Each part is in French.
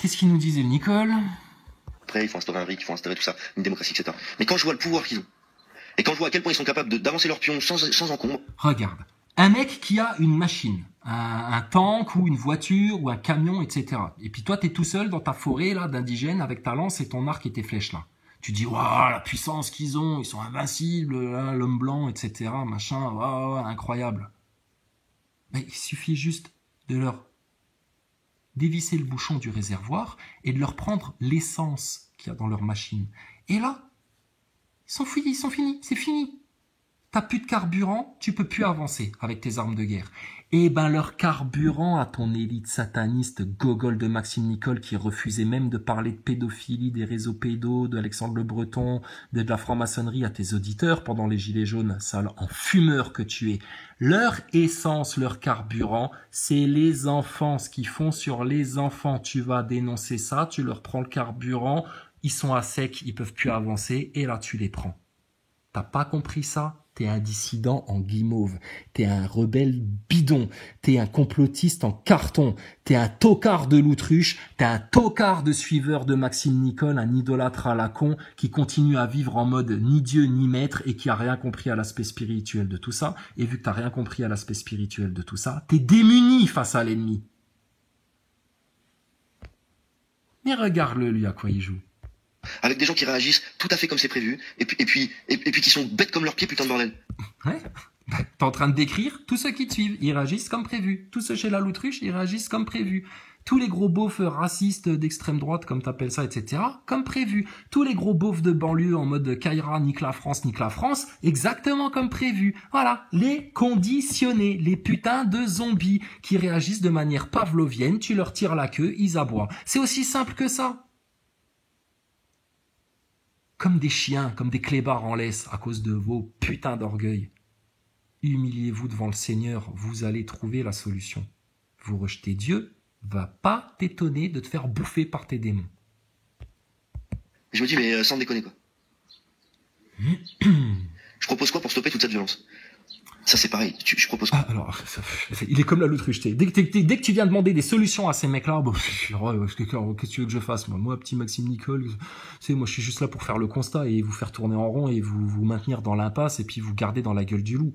qu'est-ce qu'il nous disait Nicole? Après, il faut instaurer un RIC, il faut instaurer tout ça, une démocratie, etc. Mais quand je vois le pouvoir qu'ils ont, et quand je vois à quel point ils sont capables d'avancer leurs pions sans encombre... Regarde, un mec qui a une machine, un tank ou une voiture ou un camion, etc. Et puis toi, t'es tout seul dans ta forêt là d'indigènes avec ta lance et ton arc et tes flèches là. Tu dis, waouh, la puissance qu'ils ont, ils sont invincibles, là, l'homme blanc, etc. Machin, waouh, incroyable. Mais il suffit juste de leur dévisser le bouchon du réservoir et de leur prendre l'essence qu'il y a dans leur machine. Et là, ils sont finis, c'est fini. T'as plus de carburant, tu peux plus avancer avec tes armes de guerre. Et ben leur carburant à ton élite sataniste gogol de Maxime Nicole qui refusait même de parler de pédophilie, des réseaux pédos, de Alexandre Le Breton, de la franc-maçonnerie à tes auditeurs pendant les gilets jaunes, sale enfumeur que tu es. Leur essence, leur carburant, c'est les enfants, ce qu'ils font sur les enfants. Tu vas dénoncer ça, tu leur prends le carburant, ils sont à sec, ils peuvent plus avancer et là tu les prends. T'as pas compris ça? T'es un dissident en guimauve, t'es un rebelle bidon, t'es un complotiste en carton, t'es un tocard de l'autruche, t'es un tocard de suiveur de Maxime Nicole, un idolâtre à la con qui continue à vivre en mode ni Dieu ni maître et qui a rien compris à l'aspect spirituel de tout ça. Et vu que t'as rien compris à l'aspect spirituel de tout ça, t'es démuni face à l'ennemi. Mais regarde-le, lui, à quoi il joue. Avec des gens qui réagissent tout à fait comme c'est prévu, et puis qui sont bêtes comme leurs pieds, putain de bordel. Ouais. T'es en train de décrire tous ceux qui te suivent, ils réagissent comme prévu. Tous ceux chez la Loutruche, ils réagissent comme prévu. Tous les gros beaufs racistes d'extrême droite, comme t'appelles ça, etc., comme prévu. Tous les gros beaufs de banlieue en mode Kaira, nique la France, exactement comme prévu. Voilà, les conditionnés, les putains de zombies qui réagissent de manière pavlovienne, tu leur tires la queue, ils aboient. C'est aussi simple que ça. Comme des chiens, comme des clébards en laisse à cause de vos putains d'orgueil. Humiliez-vous devant le Seigneur, vous allez trouver la solution. Vous rejetez Dieu, va pas t'étonner de te faire bouffer par tes démons. Je me dis, mais sans déconner, quoi. Je propose quoi pour stopper toute cette violence? Ça, c'est pareil. Je propose quoi? Alors, il est comme la l'autruche. Dès que tu viens demander des solutions à ces mecs-là, qu'est-ce que tu veux que je fasse, moi, petit Maxime Nicole, moi, je suis juste là pour faire le constat et vous faire tourner en rond et vous maintenir dans l'impasse et puis vous garder dans la gueule du loup.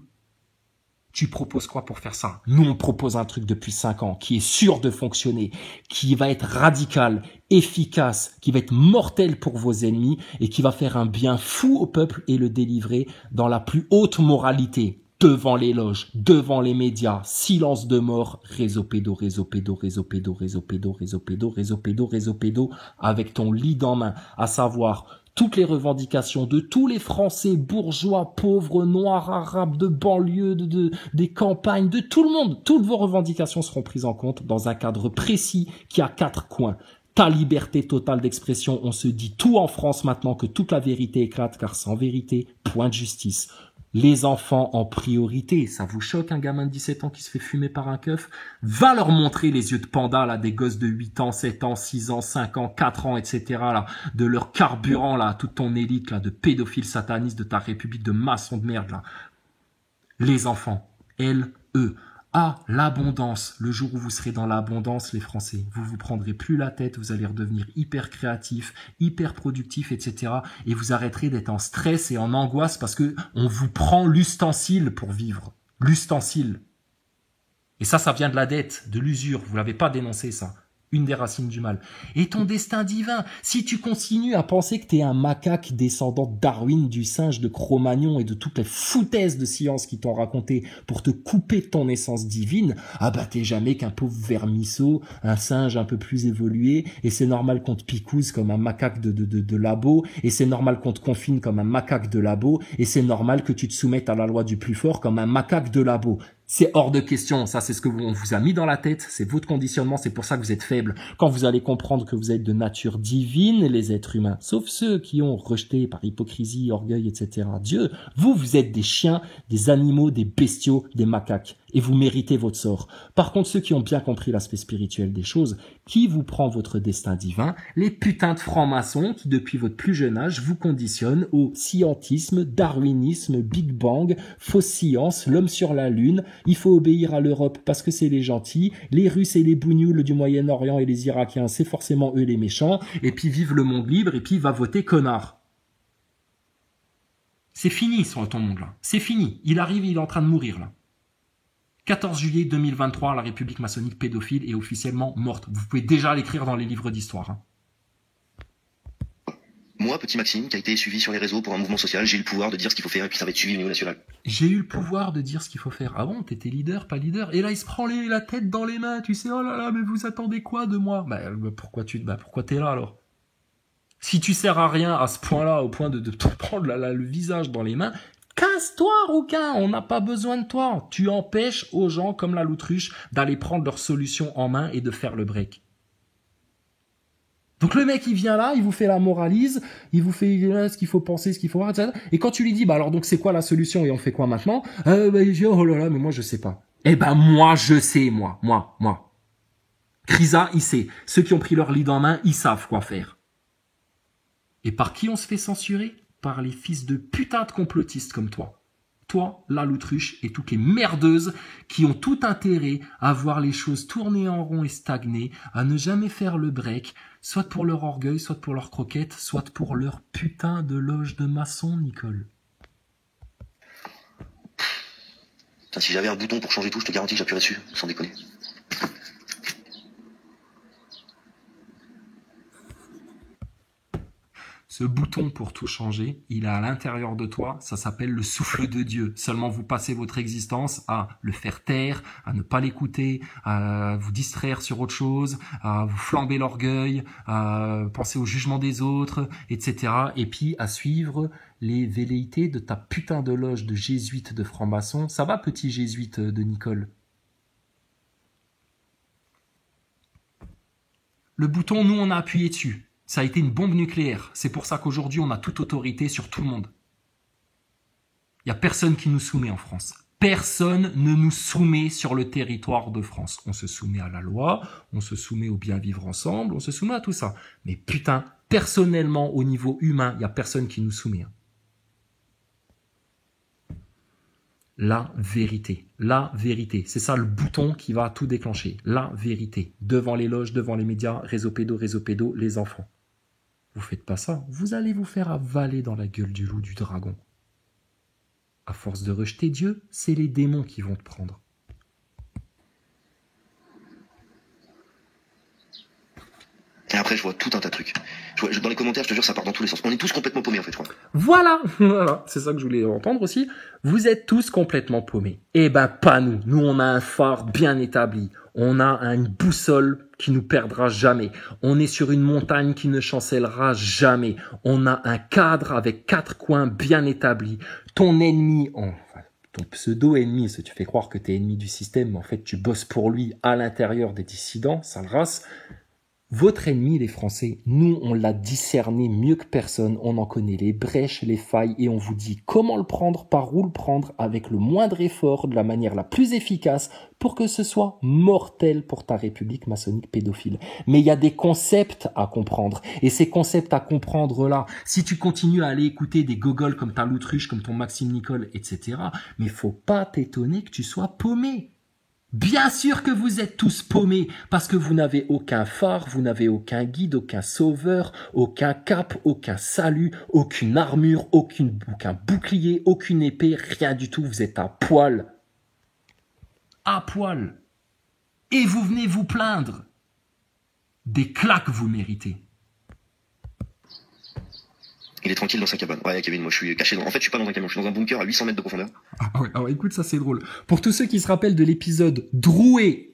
Tu proposes quoi pour faire ça? Nous, on propose un truc depuis 5 ans qui est sûr de fonctionner, qui va être radical, efficace, qui va être mortel pour vos ennemis et qui va faire un bien fou au peuple et le délivrer dans la plus haute moralité. Devant les loges, devant les médias, silence de mort, réseau pédo, avec ton lead en main, à savoir toutes les revendications de tous les Français, bourgeois, pauvres, noirs, arabes, de banlieue, des campagnes, de tout le monde. Toutes vos revendications seront prises en compte dans un cadre précis qui a 4 coins. Ta liberté totale d'expression, on se dit tout en France maintenant que toute la vérité éclate, car sans vérité, point de justice. Les enfants en priorité, ça vous choque un gamin de 17 ans qui se fait fumer par un keuf? Va leur montrer les yeux de panda, là, des gosses de 8 ans, 7 ans, 6 ans, 5 ans, 4 ans, etc., là, de leur carburant, là, toute ton élite, là, de pédophiles satanistes de ta république de maçons de merde, là. Les enfants, L-E. Ah, l'abondance. Le jour où vous serez dans l'abondance, les Français, vous vous prendrez plus la tête, vous allez redevenir hyper créatif, hyper productif, etc. Et vous arrêterez d'être en stress et en angoisse parce que on vous prend l'ustensile pour vivre. L'ustensile. Et ça vient de la dette, de l'usure. Vous l'avez pas dénoncé, ça. Une des racines du mal. Et ton destin divin, si tu continues à penser que t'es un macaque descendant de Darwin, du singe de Cro-Magnon et de toutes les foutaises de science qui t'ont raconté pour te couper de ton essence divine, ah bah t'es jamais qu'un pauvre vermisseau, un singe un peu plus évolué, et c'est normal qu'on te picouse comme un macaque de labo, et c'est normal qu'on te confine comme un macaque de labo, et c'est normal que tu te soumettes à la loi du plus fort comme un macaque de labo. C'est hors de question, ça c'est ce que on vous a mis dans la tête, c'est votre conditionnement, c'est pour ça que vous êtes faible. Quand vous allez comprendre que vous êtes de nature divine, les êtres humains, sauf ceux qui ont rejeté par hypocrisie, orgueil, etc. Dieu, vous êtes des chiens, des animaux, des bestiaux, des macaques. Et vous méritez votre sort. Par contre, ceux qui ont bien compris l'aspect spirituel des choses, qui vous prend votre destin divin? Les putains de francs-maçons qui, depuis votre plus jeune âge, vous conditionnent au scientisme, darwinisme, Big Bang, fausse science, l'homme sur la lune, il faut obéir à l'Europe parce que c'est les gentils, les Russes et les bougnoules du Moyen-Orient et les Irakiens, c'est forcément eux les méchants, et puis vive le monde libre, et puis va voter connard. C'est fini sur ton monde là, c'est fini, il arrive, il est en train de mourir là. 14 juillet 2023, la République maçonnique pédophile est officiellement morte. Vous pouvez déjà l'écrire dans les livres d'histoire. Hein. Moi, petit Maxime, qui a été suivi sur les réseaux pour un mouvement social, j'ai eu le pouvoir de dire ce qu'il faut faire et puis ça va être suivi au niveau national. J'ai eu le pouvoir de dire ce qu'il faut faire. Ah bon, t'étais leader, pas leader? Et là, il se prend la tête dans les mains, tu sais, oh là là, mais vous attendez quoi de moi? Pourquoi t'es là alors? Si tu sers à rien à ce point-là, au point de te prendre le visage dans les mains, casse-toi, rouquin, on n'a pas besoin de toi. Tu empêches aux gens comme la Loutruche d'aller prendre leur solution en main et de faire le break. Donc le mec, il vient là, il vous fait la moralise, il vous fait ce qu'il faut penser, ce qu'il faut voir, etc. Et quand tu lui dis, alors donc c'est quoi la solution et on fait quoi maintenant? Il dit, oh là là, mais moi je sais pas. Eh ben moi je sais, moi. Krisa, il sait. Ceux qui ont pris leur lead en main, ils savent quoi faire. Et par qui on se fait censurer? Par les fils de putain de complotistes comme toi. Toi, la Loutruche et toutes les merdeuses qui ont tout intérêt à voir les choses tourner en rond et stagner, à ne jamais faire le break, soit pour leur orgueil, soit pour leur croquette, soit pour leur putain de loge de maçon, Nicole. Putain, si j'avais un bouton pour changer tout, je te garantis que j'appuierais dessus, sans déconner. Ce bouton pour tout changer, il est à l'intérieur de toi, ça s'appelle le souffle de Dieu. Seulement vous passez votre existence à le faire taire, à ne pas l'écouter, à vous distraire sur autre chose, à vous flamber l'orgueil, à penser au jugement des autres, etc. Et puis à suivre les velléités de ta putain de loge de jésuite de franc-maçon. Ça va, petit jésuite de Nicole? Le bouton, nous, on a appuyé dessus. Ça a été une bombe nucléaire. C'est pour ça qu'aujourd'hui, on a toute autorité sur tout le monde. Il n'y a personne qui nous soumet en France. Personne ne nous soumet sur le territoire de France. On se soumet à la loi, on se soumet au bien vivre ensemble, on se soumet à tout ça. Mais putain, personnellement, au niveau humain, il n'y a personne qui nous soumet. La vérité. C'est ça le bouton qui va tout déclencher. La vérité. Devant les loges, devant les médias, réseau pédo, les enfants. Vous faites pas ça, vous allez vous faire avaler dans la gueule du loup, du dragon. À force de rejeter Dieu, c'est les démons qui vont te prendre. Et après, je vois tout un tas de trucs. Dans les commentaires, je te jure, ça part dans tous les sens. On est tous complètement paumés, en fait, je crois. Voilà, c'est ça que je voulais entendre aussi. Vous êtes tous complètement paumés. Eh ben, pas nous. Nous, on a un phare bien établi. On a une boussole qui nous perdra jamais. On est sur une montagne qui ne chancellera jamais. On a un cadre avec 4 coins bien établis. Ton ennemi, ton pseudo-ennemi, si tu fais croire que t'es ennemi du système, mais en fait, tu bosses pour lui à l'intérieur des dissidents, sale race. Votre ennemi, les Français, nous, on l'a discerné mieux que personne. On en connaît les brèches, les failles, et on vous dit comment le prendre, par où le prendre, avec le moindre effort, de la manière la plus efficace, pour que ce soit mortel pour ta république maçonnique pédophile. Mais il y a des concepts à comprendre. Et ces concepts à comprendre là, si tu continues à aller écouter des gogoles comme ta Loutruche, comme ton Maxime Nicole, etc., mais faut pas t'étonner que tu sois paumé. Bien sûr que vous êtes tous paumés, parce que vous n'avez aucun phare, vous n'avez aucun guide, aucun sauveur, aucun cap, aucun salut, aucune armure, aucun bouclier, aucune épée, rien du tout, vous êtes à poil. À poil. Et vous venez vous plaindre. Des claques vous méritez. Il est tranquille dans sa cabane. Ouais, Kevin, moi je suis caché en fait, je suis pas dans un camion, je suis dans un bunker à 800 mètres de profondeur. Ah ouais, alors écoute, ça c'est drôle. Pour tous ceux qui se rappellent de l'épisode Drouet,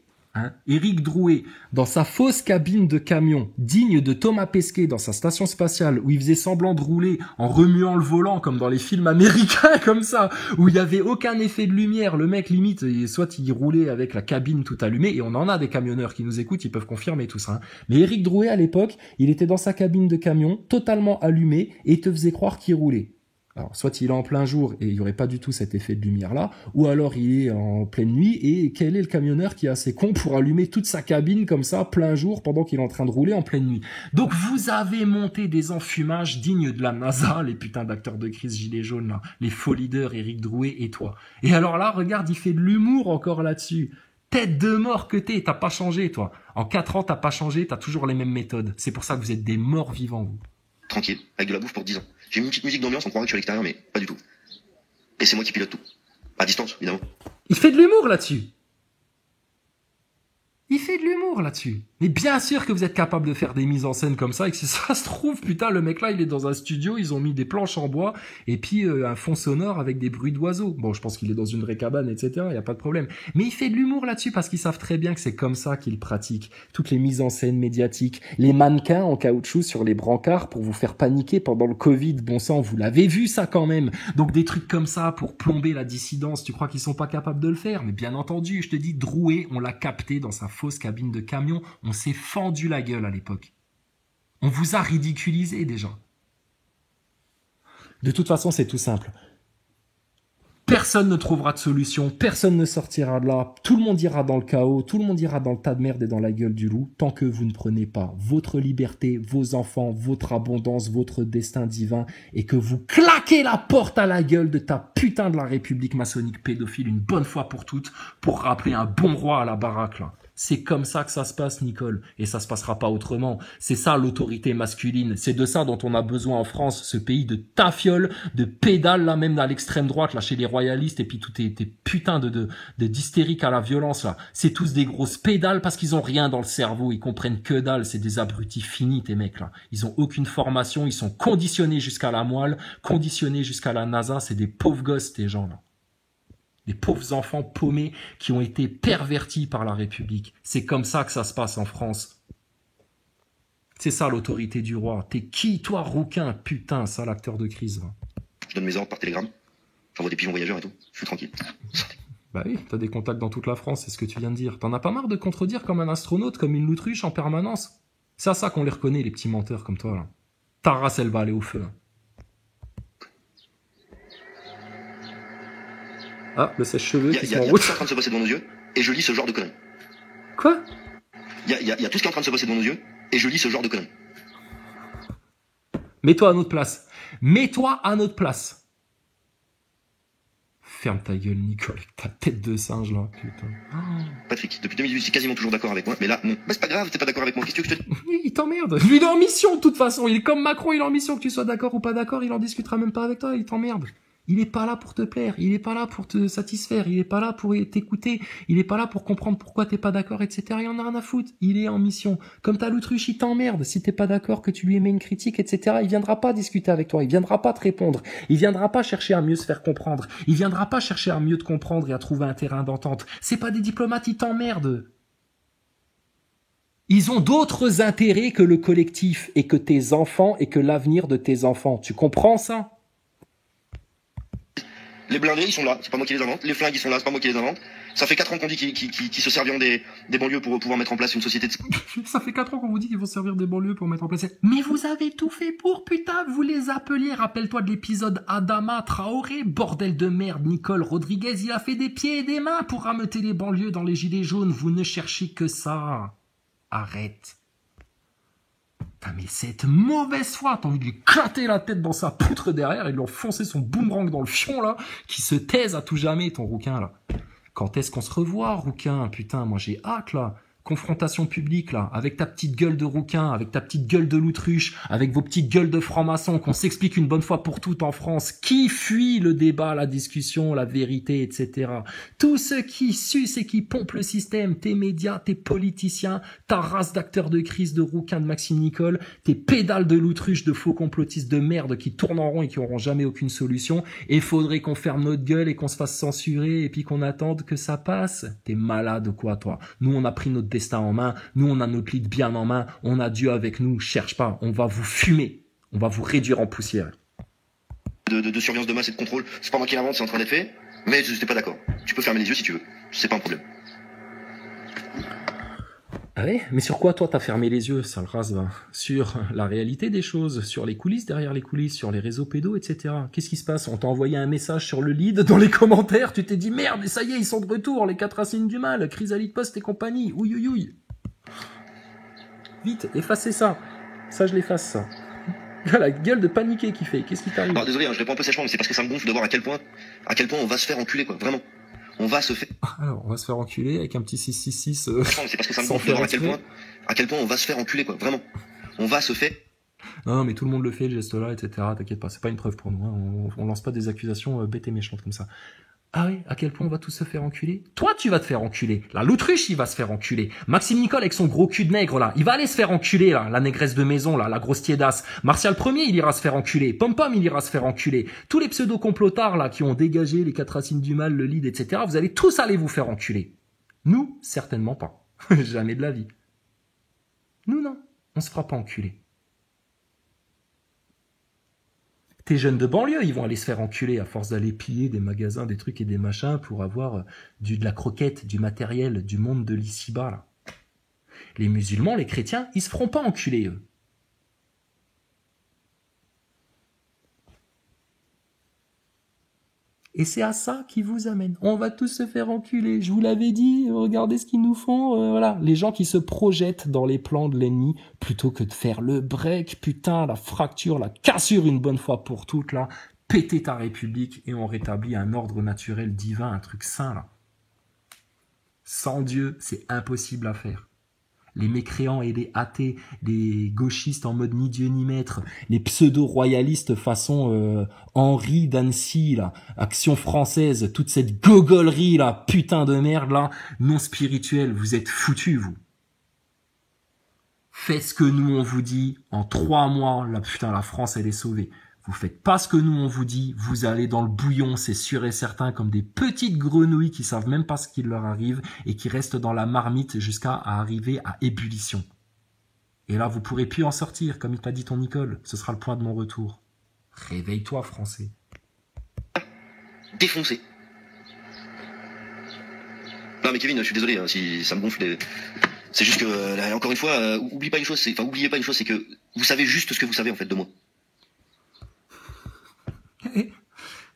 Éric Drouet, dans sa fausse cabine de camion, digne de Thomas Pesquet dans sa station spatiale, où il faisait semblant de rouler en remuant le volant, comme dans les films américains, comme ça, où il y avait aucun effet de lumière, le mec limite, soit il roulait avec la cabine tout allumée, et on en a des camionneurs qui nous écoutent, ils peuvent confirmer tout ça. Mais Éric Drouet, à l'époque, il était dans sa cabine de camion, totalement allumé, et il te faisait croire qu'il roulait. Alors, soit il est en plein jour et il n'y aurait pas du tout cet effet de lumière-là, ou alors il est en pleine nuit et quel est le camionneur qui est assez con pour allumer toute sa cabine comme ça, plein jour, pendant qu'il est en train de rouler en pleine nuit. Donc vous avez monté des enfumages dignes de la NASA, les putains d'acteurs de crise gilets jaunes, là, les faux leaders, Éric Drouet et toi. Et alors là, regarde, il fait de l'humour encore là-dessus. Tête de mort que t'as pas changé, toi. En 4 ans, t'as pas changé, t'as toujours les mêmes méthodes. C'est pour ça que vous êtes des morts vivants, vous. Tranquille, avec de la bouffe pour 10 ans. J'ai mis une petite musique d'ambiance, on croirait que je suis à l'extérieur, mais pas du tout. Et c'est moi qui pilote tout. À distance, évidemment. Il fait de l'humour là-dessus. Il fait de l'humour là-dessus. Mais bien sûr que vous êtes capable de faire des mises en scène comme ça, et que si ça se trouve, putain, le mec là, il est dans un studio, ils ont mis des planches en bois, et puis un fond sonore avec des bruits d'oiseaux. Bon, je pense qu'il est dans une vraie cabane, etc., y a pas de problème. Mais il fait de l'humour là-dessus, parce qu'ils savent très bien que c'est comme ça qu'ils pratiquent. Toutes les mises en scène médiatiques, les mannequins en caoutchouc sur les brancards pour vous faire paniquer pendant le Covid, bon sang, vous l'avez vu ça quand même. Donc des trucs comme ça pour plomber la dissidence, tu crois qu'ils sont pas capables de le faire? Mais bien entendu, je te dis, Drouet, on l'a capté dans sa fausse cabine de camion, on s'est fendu la gueule à l'époque. On vous a ridiculisé déjà. De toute façon, c'est tout simple. Personne ne trouvera de solution, personne ne sortira de là, tout le monde ira dans le chaos, tout le monde ira dans le tas de merde et dans la gueule du loup, tant que vous ne prenez pas votre liberté, vos enfants, votre abondance, votre destin divin, et que vous claquez la porte à la gueule de ta putain de la République maçonnique pédophile une bonne fois pour toutes, pour rappeler un bon roi à la baraque, là. C'est comme ça que ça se passe, Nicole. Et ça se passera pas autrement. C'est ça, l'autorité masculine. C'est de ça dont on a besoin en France, ce pays de tafioles, de pédales, là, même à l'extrême droite, là, chez les royalistes, et puis tous tes putains d'hystériques à la violence, là. C'est tous des grosses pédales parce qu'ils ont rien dans le cerveau. Ils comprennent que dalle. C'est des abrutis finis, tes mecs, là. Ils ont aucune formation. Ils sont conditionnés jusqu'à la moelle, conditionnés jusqu'à la NASA. C'est des pauvres gosses, ces gens, là. Des pauvres enfants paumés qui ont été pervertis par la République. C'est comme ça que ça se passe en France. C'est ça l'autorité du roi. T'es qui, toi, rouquin? Putain, ça, l'acteur de crise. Va. Je donne mes ordres par télégramme. J'envoie des pigeons voyageurs et tout. Je suis tranquille. Bah oui, t'as des contacts dans toute la France, c'est ce que tu viens de dire. T'en as pas marre de contredire comme un astronaute, comme une loutruche en permanence? C'est à ça qu'on les reconnaît, les petits menteurs comme toi, là. Ta race, elle va aller au feu. Ah, le sèche-cheveux qui se met en route. Il y a tout ce qui est en train de se passer devant nos yeux, et je lis ce genre de conneries. Quoi? Il y a tout ce qui est en train de se passer devant nos yeux, et je lis ce genre de conneries. Mets-toi à notre place. Mets-toi à notre place. Ferme ta gueule, Nicole, avec ta tête de singe, là, putain. Patrick, depuis 2018, c'est quasiment toujours d'accord avec moi, mais là, non. Bah, c'est pas grave, t'es pas d'accord avec moi, qu'est-ce que je te dis? Il t'emmerde. Lui, il est en mission, de toute façon. Il est comme Macron, il est en mission, que tu sois d'accord ou pas d'accord, il en discutera même pas avec toi, il t'emmerde. Il est pas là pour te plaire, il est pas là pour te satisfaire, il est pas là pour t'écouter, il est pas là pour comprendre pourquoi t'es pas d'accord, etc. Il en a rien à foutre, il est en mission. Comme ta l'autruche, il t'emmerde. Si t'es pas d'accord, que tu lui émets une critique, etc., il viendra pas discuter avec toi, il viendra pas te répondre, il viendra pas chercher à mieux se faire comprendre, il viendra pas chercher à mieux te comprendre et à trouver un terrain d'entente. C'est pas des diplomates, ils t'emmerdent. Ils ont d'autres intérêts que le collectif et que tes enfants et que l'avenir de tes enfants. Tu comprends ça? Les blindés, ils sont là, c'est pas moi qui les invente. Les flingues, ils sont là, c'est pas moi qui les invente. Ça fait 4 ans qu'on dit qu'ils se serviront des banlieues pour pouvoir mettre en place une société de... Ça fait 4 ans qu'on vous dit qu'ils vont servir des banlieues pour mettre en place... Mais vous avez tout fait pour, putain, vous les appeliez. Rappelle-toi de l'épisode Adama Traoré, bordel de merde. Nicole Rodriguez, il a fait des pieds et des mains pour rameuter les banlieues dans les gilets jaunes. Vous ne cherchez que ça. Arrête. Putain, mais cette mauvaise foi, t'as envie de lui éclater la tête dans sa poutre derrière et de lui enfoncer son boomerang dans le fion, là, qui se taise à tout jamais, ton rouquin, là. Quand est-ce qu'on se revoit, rouquin? Putain, moi j'ai hâte, là. Confrontation publique, là, avec ta petite gueule de rouquin, avec ta petite gueule de l'autruche, avec vos petites gueules de franc-maçon, qu'on s'explique une bonne fois pour toutes en France. Qui fuit le débat, la discussion, la vérité, etc. Tous ceux qui sucent et qui pompent le système, tes médias, tes politiciens, ta race d'acteurs de crise, de rouquin de Maxime Nicole, tes pédales de l'autruche, de faux complotistes de merde qui tournent en rond et qui auront jamais aucune solution. Et faudrait qu'on ferme notre gueule et qu'on se fasse censurer et puis qu'on attende que ça passe. T'es malade quoi, toi? Nous, on a pris notre destin en main, nous on a notre lead bien en main, on a Dieu avec nous, cherche pas, on va vous fumer, on va vous réduire en poussière. De surveillance de masse et de contrôle, c'est pas moi qui l'invente, c'est en train d'être fait, mais je n'étais pas d'accord. Tu peux fermer les yeux si tu veux, c'est pas un problème. Ah ouais, mais sur quoi toi t'as fermé les yeux, sale race, va? Sur la réalité des choses, sur les coulisses, derrière les coulisses, sur les réseaux pédos, etc. Qu'est-ce qui se passe? On t'a envoyé un message sur le lead dans les commentaires, tu t'es dit merde, et ça y est, ils sont de retour, les 4 racines du mal, Chrysalide Post et compagnie, ouïe ouïe ouïe. Vite, effacez ça. Ça, je l'efface, ça. La gueule de paniqué qu'il fait. Qu'est-ce qui t'arrive? Alors désolé, hein, je réponds un peu sèchement, mais c'est parce que ça me gonfle de voir à quel point on va se faire enculer, quoi. Vraiment. On va se faire. Alors, on va se faire enculer avec un petit 666. C'est parce que ça me gonfle de voir à quel point on va se faire enculer, quoi. Vraiment. On va se faire. Non, mais tout le monde le fait, le geste-là, etc. T'inquiète pas, c'est pas une preuve pour nous. Hein. On lance pas des accusations bêtes et méchantes comme ça. Ah oui, à quel point on va tous se faire enculer? Toi, tu vas te faire enculer. Là, l'autruche, il va se faire enculer. Maxime Nicole avec son gros cul de nègre, là, il va aller se faire enculer, là. La négresse de maison, là, la grosse tiédasse. Martial Premier, il ira se faire enculer. Pom Pom, il ira se faire enculer. Tous les pseudo-complotards, là, qui ont dégagé les 4 racines du mal, le lead, etc., vous allez tous aller vous faire enculer. Nous, certainement pas. Jamais de la vie. Nous, non. On se fera pas enculer. Tes jeunes de banlieue, ils vont aller se faire enculer à force d'aller piller des magasins, des trucs et des machins pour avoir de la croquette, du matériel, du monde de l'ici-bas, là. Les musulmans, les chrétiens, ils se feront pas enculer, eux. Et c'est à ça qui vous amène. On va tous se faire enculer. Je vous l'avais dit, regardez ce qu'ils nous font. Voilà, les gens qui se projettent dans les plans de l'ennemi plutôt que de faire le break, putain, la fracture, la cassure une bonne fois pour toutes, là. Péter ta République et on rétablit un ordre naturel divin, un truc sain, là. Sans Dieu, c'est impossible à faire. Les mécréants et les athées, les gauchistes en mode ni Dieu ni maître, les pseudo-royalistes façon Henri d'Annecy, là, Action française, toute cette gogolerie, là, putain de merde, là, non spirituelle, vous êtes foutus, vous. Faites ce que nous on vous dit, en 3 mois, là, putain, la France, elle est sauvée. Vous faites pas ce que nous on vous dit, vous allez dans le bouillon, c'est sûr et certain, comme des petites grenouilles qui savent même pas ce qui leur arrive et qui restent dans la marmite jusqu'à arriver à ébullition. Et là, vous pourrez plus en sortir, comme il t'a dit ton Nicole. Ce sera le point de mon retour. Réveille-toi, Français. Défoncé. Non mais Kevin, je suis désolé hein, si ça me gonfle. C'est juste que, là, encore une fois, oubliez pas une chose, c'est que vous savez juste ce que vous savez en fait de moi.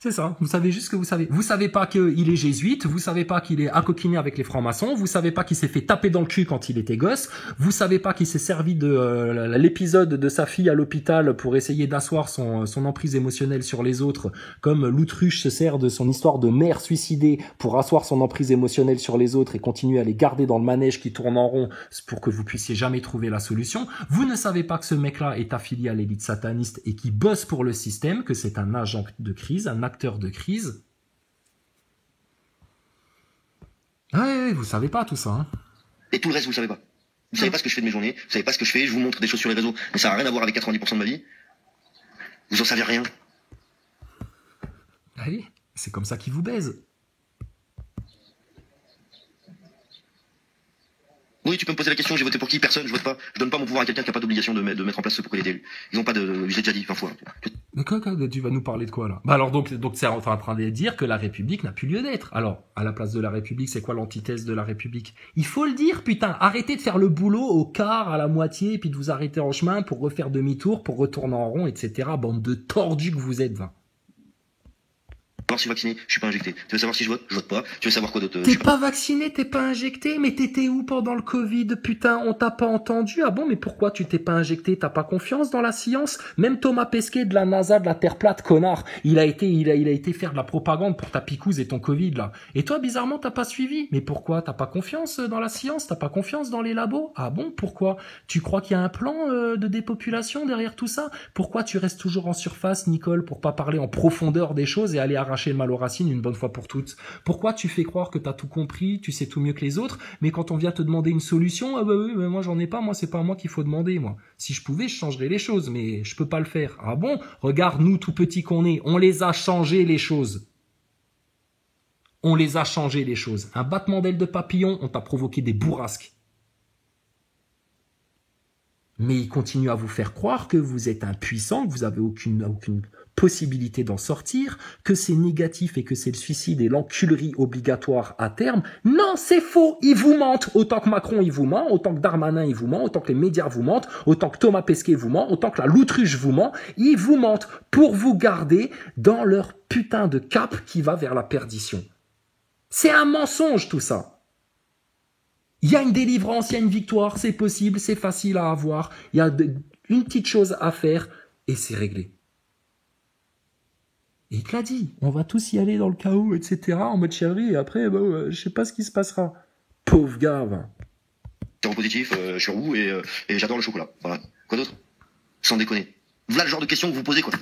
C'est ça, vous savez juste ce que vous savez. Vous savez pas qu'il est jésuite, vous savez pas qu'il est accoquiné avec les francs-maçons, vous savez pas qu'il s'est fait taper dans le cul quand il était gosse, vous savez pas qu'il s'est servi de l'épisode de sa fille à l'hôpital pour essayer d'asseoir son emprise émotionnelle sur les autres, comme l'autruche se sert de son histoire de mère suicidée pour asseoir son emprise émotionnelle sur les autres et continuer à les garder dans le manège qui tourne en rond pour que vous puissiez jamais trouver la solution. Vous ne savez pas que ce mec-là est affilié à l'élite sataniste et qui bosse pour le système, que c'est un agent de crise, un acteur de crise. Ouais, vous savez pas tout ça. Hein. Et tout le reste, vous le savez pas. Vous savez pas ce que je fais de mes journées, vous savez pas ce que je fais, je vous montre des choses sur les réseaux, mais ça a rien à voir avec 90% de ma vie. Vous en savez rien. Allez, c'est comme ça qu'ils vous baisent. Oui, tu peux me poser la question, j'ai voté pour qui? Personne, je vote pas. Je donne pas mon pouvoir à quelqu'un qui a pas d'obligation de mettre en place ce pour qu'il ait été élu. Ils ont pas de... J'ai déjà dit 20 fois. Mais quoi, tu vas nous parler de quoi, là? Bah alors, donc c'est en train de dire que la République n'a plus lieu d'être. Alors, à la place de la République, c'est quoi l'antithèse de la République? Il faut le dire, putain. Arrêtez de faire le boulot au quart, à la moitié, puis de vous arrêter en chemin pour refaire demi-tour, pour retourner en rond, etc. Bande de tordus que vous êtes, va. Alors, je suis vacciné, je suis pas injecté. Tu veux savoir si je vote pas. Tu veux savoir quoi d'autre? T'es pas vacciné, t'es pas injecté, mais t'étais où pendant le Covid, putain, on t'a pas entendu? Ah bon, mais pourquoi tu t'es pas injecté? T'as pas confiance dans la science? Même Thomas Pesquet de la NASA, de la Terre plate, connard, il a été faire de la propagande pour ta picouse et ton Covid, là. Et toi, bizarrement, t'as pas suivi. Mais pourquoi? T'as pas confiance dans la science? T'as pas confiance dans les labos? Ah bon, pourquoi? Tu crois qu'il y a un plan de dépopulation derrière tout ça? Pourquoi tu restes toujours en surface, Nicole, pour pas parler en profondeur des choses et aller arracher le mal aux racines une bonne fois pour toutes? Pourquoi tu fais croire que t'as tout compris, tu sais tout mieux que les autres, mais quand on vient te demander une solution, ah bah oui, mais moi j'en ai pas, moi c'est pas à moi qu'il faut demander, moi. Si je pouvais, je changerais les choses, mais je peux pas le faire. Ah bon? Regarde, nous tout petits qu'on est, on les a changées les choses. On les a changées les choses. Un battement d'aile de papillon, on t'a provoqué des bourrasques. Mais ils continuent à vous faire croire que vous êtes impuissant, que vous avez aucune possibilité d'en sortir, que c'est négatif et que c'est le suicide et l'enculerie obligatoire à terme. Non, c'est faux, ils vous mentent. Autant que Macron, il vous ment, autant que Darmanin, il vous ment, autant que les médias vous mentent, autant que Thomas Pesquet vous ment, autant que la Loutruche vous ment, ils vous mentent pour vous garder dans leur putain de cap qui va vers la perdition. C'est un mensonge tout ça. Il y a une délivrance, il y a une victoire, c'est possible, c'est facile à avoir, il y a une petite chose à faire et c'est réglé. Et il te l'a dit, on va tous y aller dans le chaos, etc., en mode chérie, et après, je sais pas ce qui se passera. Pauvre gars, va. Positif, je suis roux et j'adore le chocolat. Voilà. Quoi d'autre? Sans déconner. Voilà le genre de questions que vous posez, quoi.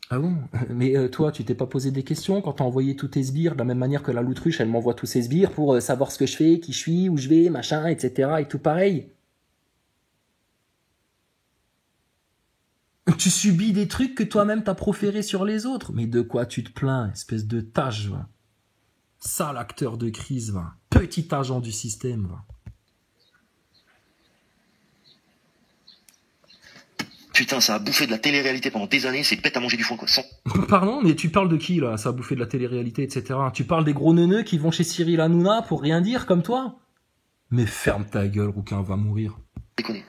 Ah bon? Mais toi, tu t'es pas posé des questions quand t'as envoyé tous tes sbires, de la même manière que la Loutruche, elle m'envoie tous ses sbires pour savoir ce que je fais, qui je suis, où je vais, machin, etc., et tout pareil. Tu subis des trucs que toi-même t'as proférés sur les autres. Mais de quoi tu te plains, espèce de tâche, va. Sale acteur de crise, va. Petit agent du système, va. Putain, ça a bouffé de la télé-réalité pendant des années, c'est bête à manger du foin, quoi. Sans... Pardon, mais tu parles de qui, là? Ça a bouffé de la télé-réalité, etc. Tu parles des gros neuneux qui vont chez Cyril Hanouna pour rien dire, comme toi? Mais ferme ta gueule, rouquin, va mourir. Déconnez.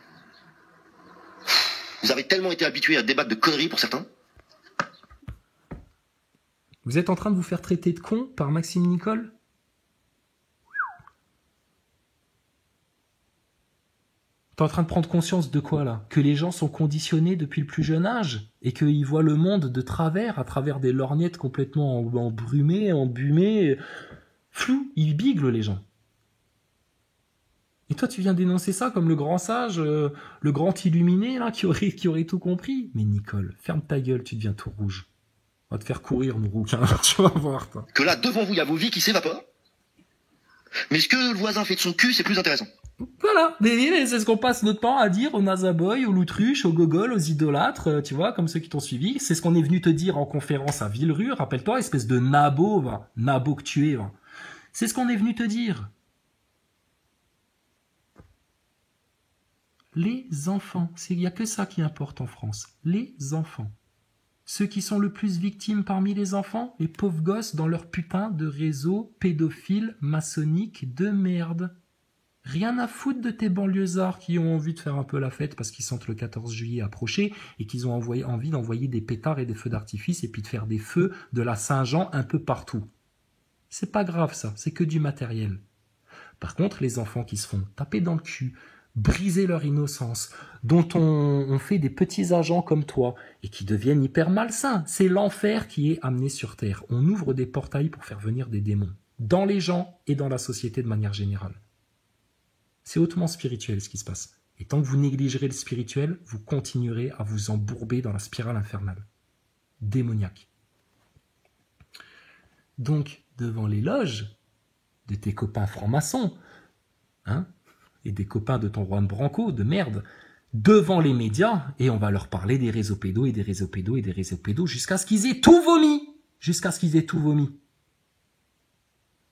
Vous avez tellement été habitués à débattre de conneries pour certains. Vous êtes en train de vous faire traiter de con par Maxime Nicole? T'es en train de prendre conscience de quoi, là? Que les gens sont conditionnés depuis le plus jeune âge et qu'ils voient le monde de travers, à travers des lorgnettes complètement embrumées, embumées, flou, ils biglent les gens. Et toi, tu viens dénoncer ça comme le grand sage, le grand illuminé, là, qui aurait tout compris. Mais Nicole, ferme ta gueule, tu deviens tout rouge. On va te faire courir, mon rouquin, tu vas voir, toi. Que là, devant vous, il y a vos vies qui s'évaporent. Mais ce que le voisin fait de son cul, c'est plus intéressant. Voilà, mais c'est ce qu'on passe notre temps à dire aux Nazaboy, aux Loutruches, aux Gogols, aux idolâtres, tu vois, comme ceux qui t'ont suivi. C'est ce qu'on est venu te dire en conférence à Villerue, rappelle-toi, espèce de nabo, va. Nabo que tu es, va. C'est ce qu'on est venu te dire. Les enfants, il n'y a que ça qui importe en France. Les enfants. Ceux qui sont le plus victimes parmi les enfants, les pauvres gosses dans leur putain de réseau pédophile maçonnique de merde. Rien à foutre de tes banlieusards qui ont envie de faire un peu la fête parce qu'ils sentent le 14 juillet approcher et qu'ils ont envie d'envoyer des pétards et des feux d'artifice et puis de faire des feux de la Saint-Jean un peu partout. C'est pas grave ça, c'est que du matériel. Par contre, les enfants qui se font taper dans le cul, briser leur innocence, dont on fait des petits agents comme toi, et qui deviennent hyper malsains. C'est l'enfer qui est amené sur Terre. On ouvre des portails pour faire venir des démons, dans les gens et dans la société de manière générale. C'est hautement spirituel ce qui se passe. Et tant que vous négligerez le spirituel, vous continuerez à vous embourber dans la spirale infernale. Démoniaque. Donc, devant les loges de tes copains francs-maçons, hein, et des copains de ton Juan Branco, de merde, devant les médias, et on va leur parler des réseaux pédos, et des réseaux pédos, et des réseaux pédos, jusqu'à ce qu'ils aient tout vomi. Jusqu'à ce qu'ils aient tout vomi.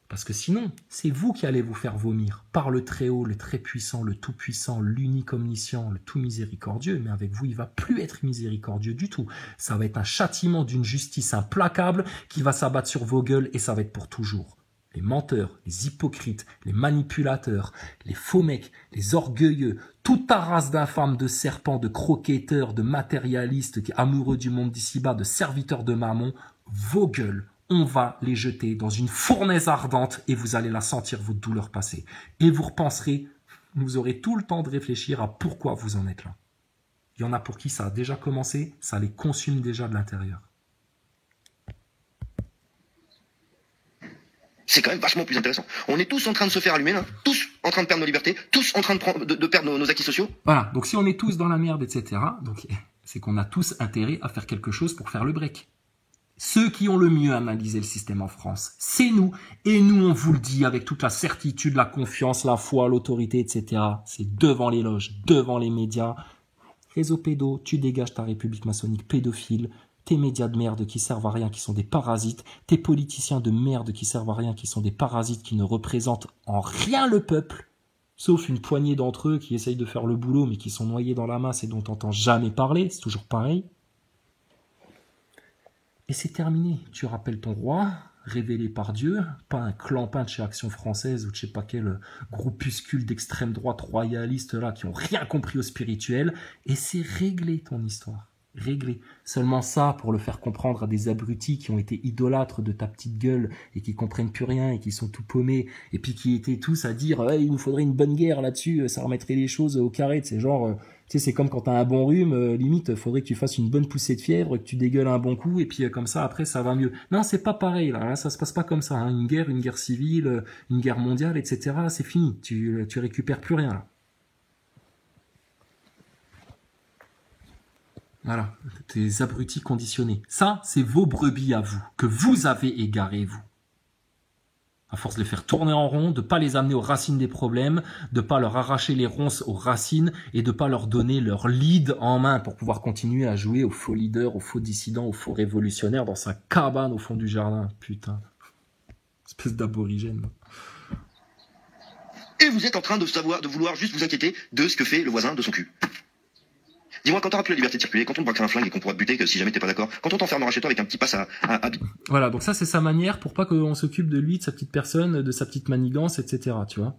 Parce que sinon, c'est vous qui allez vous faire vomir, par le Très-Haut, le Très-Puissant, le Tout-Puissant, l'Unique Omniscient, le Tout-Miséricordieux, mais avec vous, il va plus être miséricordieux du tout. Ça va être un châtiment d'une justice implacable qui va s'abattre sur vos gueules, et ça va être pour toujours. Les menteurs, les hypocrites, les manipulateurs, les faux mecs, les orgueilleux, toute ta race d'infâmes, de serpents, de croquetteurs, de matérialistes, amoureux du monde d'ici-bas, de serviteurs de Mammon, vos gueules, on va les jeter dans une fournaise ardente et vous allez la sentir, votre douleur passer. Et vous repenserez, vous aurez tout le temps de réfléchir à pourquoi vous en êtes là. Il y en a pour qui ça a déjà commencé, ça les consume déjà de l'intérieur. C'est quand même vachement plus intéressant. On est tous en train de se faire allumer, là, tous en train de perdre nos libertés, tous en train de perdre nos acquis sociaux. Voilà, donc si on est tous dans la merde, etc., donc c'est qu'on a tous intérêt à faire quelque chose pour faire le break. Ceux qui ont le mieux analysé le système en France, c'est nous. Et nous, on vous le dit avec toute la certitude, la confiance, la foi, l'autorité, etc. C'est devant les loges, devant les médias. Réseau pédo, tu dégages ta république maçonnique pédophile. Tes médias de merde qui servent à rien, qui sont des parasites, tes politiciens de merde qui servent à rien, qui sont des parasites, qui ne représentent en rien le peuple, Sauf une poignée d'entre eux qui essayent de faire le boulot, mais qui sont noyés dans la masse et dont t'entends jamais parler, c'est toujours pareil. Et c'est terminé. Tu rappelles ton roi, révélé par Dieu, pas un clampin de chez Action Française ou de je sais pas quel groupuscule d'extrême droite royaliste là qui ont rien compris au spirituel, et c'est réglé ton histoire. Réglé. Seulement ça, pour le faire comprendre à des abrutis qui ont été idolâtres de ta petite gueule et qui comprennent plus rien et qui sont tout paumés et puis qui étaient tous à dire hey, il nous faudrait une bonne guerre là-dessus, ça remettrait les choses au carré. C'est genre, tu sais, c'est comme quand t'as un bon rhume, limite, faudrait que tu fasses une bonne poussée de fièvre, que tu dégueules un bon coup et puis comme ça après ça va mieux. Non, c'est pas pareil là, ça se passe pas comme ça. Hein. Une guerre civile, une guerre mondiale, etc. C'est fini. Tu récupères plus rien là. Voilà, des abrutis conditionnés. Ça, c'est vos brebis à vous, que vous avez égarés, vous. À force de les faire tourner en rond, de pas les amener aux racines des problèmes, de pas leur arracher les ronces aux racines et de pas leur donner leur lead en main pour pouvoir continuer à jouer au faux leader, au faux dissident, au faux révolutionnaire dans sa cabane au fond du jardin. Putain. Espèce d'aborigène. Et vous êtes en train de vouloir juste vous inquiéter de ce que fait le voisin de son cul. Dis-moi, quand t'auras plus la liberté de circuler, quand on te braquera un flingue et qu'on pourra te buter, que si jamais t'es pas d'accord, quand on t'enfermera chez toi avec un petit passe à... Voilà, donc ça c'est sa manière pour pas qu'on s'occupe de lui, de sa petite personne, de sa petite manigance, etc. Tu vois.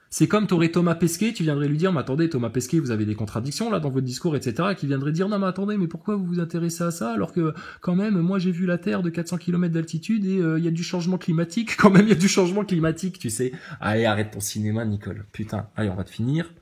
C'est comme t'aurais Thomas Pesquet, tu viendrais lui dire, mais attendez, Thomas Pesquet, vous avez des contradictions là dans votre discours, etc. Et qui viendrait dire, non mais attendez, mais pourquoi vous vous intéressez à ça alors que quand même, moi j'ai vu la Terre de 400 km d'altitude et il y a du changement climatique, quand même il y a du changement climatique, tu sais. Allez, arrête ton cinéma, Nicole. Putain, allez, on va te finir.